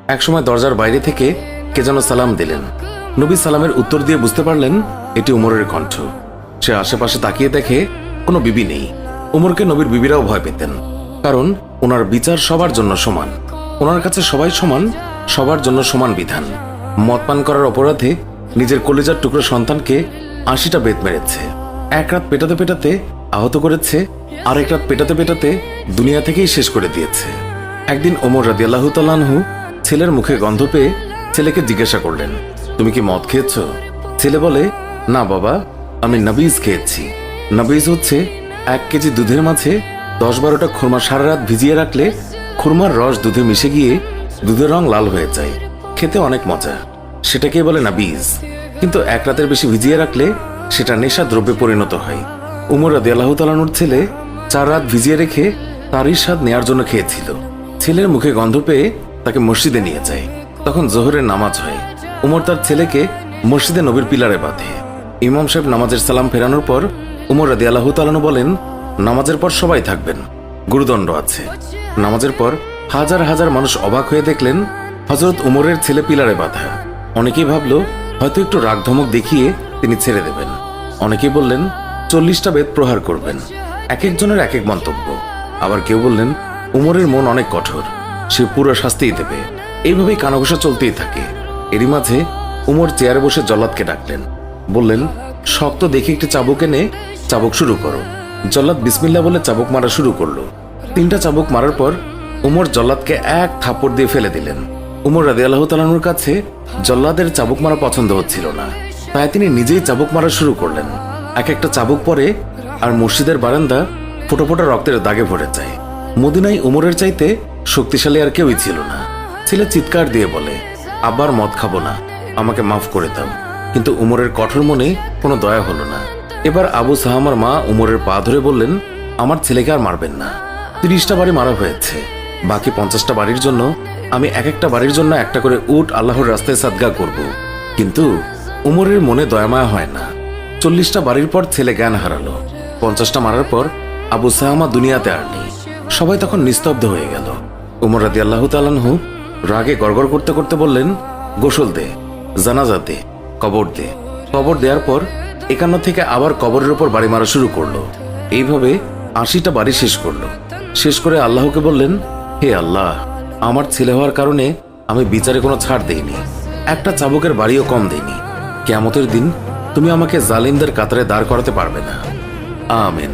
একসময় দরজার বাইরে থেকে কে যেন সালাম দিলেন। নবী সালামের উত্তর দিয়ে বুঝতে পারলেন এটি উমরের কণ্ঠ। সে আশেপাশে তাকিয়ে দেখে কোনো বিবি নেই। উমরকে নবীর বিবিরাও ভয় পেতেন, কারণ ওনার বিচার সবার জন্য সমান। ওনার কাছে সবাই সমান, সবার জন্য সমান বিধান। মদ পান করার অপরাধে নিজের কলিজার টুকরো সন্তানকে ৮০টা বেত মেরেছে। এক রাত পেটাতে পেটাতে আহত করেছে, আর এক রাত পেটাতে পেটাতে দুনিয়া থেকেই শেষ করে দিয়েছে। একদিন ওমর রাদিয়াল্লাহু তাআলা আনহু ছেলের মুখে গন্ধ পেয়ে ছেলেকে জিজ্ঞাসা করলেন, তুমি কি মদ খেয়েছ? ছেলে বলে, না বাবা, আমি নবীজ খেয়েছি। নবীজ হচ্ছে ১ কেজি দুধের মাঝে ১০-১২টা খুরমা সারা রাত ভিজিয়ে রাখলে খুরমার রস দুধে মিশে গিয়ে দুধের রং লাল হয়ে যায়, খেতে অনেক মজা, সেটাকে বলে নবীজ। কিন্তু এক রাতের বেশি ভিজিয়ে রাখলে সেটা নেশা দ্রব্যে পরিণত হয়। উমর রাদিয়াল্লাহু তাআলা আনহুর ছেলে ৪ রাত ভিজিয়ে রেখে তারই স্বাদ নেয়ার জন্য খেয়েছিল। ছেলের মুখে গন্ধ পেয়ে তাকে মসজিদে নিয়ে যায়। তখন জোহরের নামাজ হয়। উমর তার ছেলেকে মসজিদে নবীর পিলারে বাঁধে। ইমাম সাহেব নামাজের সালাম ফেরানোর পর উমর রাদিয়াল্লাহু তাআলা আনহু বলেন, নামাজের পর সবাই থাকবেন, গুরুদণ্ড আছে। নামাজের পর হাজার হাজার মানুষ অবাক হয়ে দেখলেন হযরত উমরের ছেলে পিলারে বাঁধা। অনেকেই ভাবল হয়তো একটু রাগ ধমক দেখিয়ে তিনি ছেড়ে দেবেন। অনেকেই বললেন ৪০টা বেত প্রহার করবেন। এক একজনের এক এক মন্তব্য। আবার কেউ বললেন উমরের মন অনেক কঠোর, সে পুরো শাস্তিই দেবে। এইভাবেই কানাঘুষা চলতেই থাকে। এরই মাঝে উমর চেয়ারে বসে জল্লাদকে ডাকলেন, বললেন, শক্ত দেখে একটি চাবুক এনে চাবুক শুরু করো। জল্লাদ বিসমিল্লাহ বলে চাবুক মারা শুরু করলো। ৩টা চাবুক মারার পর উমর জল্লাদকে এক থাপ্পড় দিয়ে ফেলে দিলেন। উমর রাদিয়াল্লাহু তাআলা আনহুর কাছে জল্লাদের চাবুক মারা পছন্দ হচ্ছিল না, তাই তিনি নিজেই চাবুক মারা শুরু করলেন। এক একটা চাবুক পরে আর মসজিদের বারান্দা ফোঁটা ফোঁটা রক্তের দাগে ভরে যায়। মদিনায় উমরের চাইতে শক্তিশালী আর কেউই ছিল না। ছেলে চিৎকার দিয়ে বলে, আবার মদ খাবো না, আমাকে মাফ করে দাও। কিন্তু উমরের কঠোর মনে কোনো দয়া হলো না। এবার আবু সাহামার মা উমরের পা ধরে বললেন, আমার ছেলেকে আর মারবেন না। ৩০টা বাড়ি মারা হয়েছে, বাকি 50টা বাড়ির জন্য আমি এক একটা বাড়ির জন্য একটা করে উট আল্লাহর রাস্তায় সাদগা করব। কিন্তু উমরের মনে দয়ামায়া হয় না। ৪০টা বাড়ির পর ছেলে জ্ঞান হারালো। 50টা মারার পর আবু সাহামা দুনিয়াতে আর নেই। সবাই তখন নিস্তব্ধ হয়ে গেল। উমর রাদিয়াল্লাহু তাআলা আনহু রাগে গড়গড় করতে করতে বললেন, গোসল দে, জানাজা দে, কবর দে। কবর দেওয়ার পর 51 থেকে আবার কবরের উপর বাড়ি মারা শুরু করলো। এইভাবে ৮০টা বাড়ি শেষ করলো। শেষ করে আল্লাহকে বললেন, হে আল্লাহ, আমার ছেলে হওয়ার কারণে আমি বিচারে কোনো ছাড় দেইনি, একটা চাবুকের বাড়িও কম দেইনি। কিয়ামতের দিন তুমি আমাকে জালিমদের কাতারে দাঁড় করাতে পারবে না। আমিন।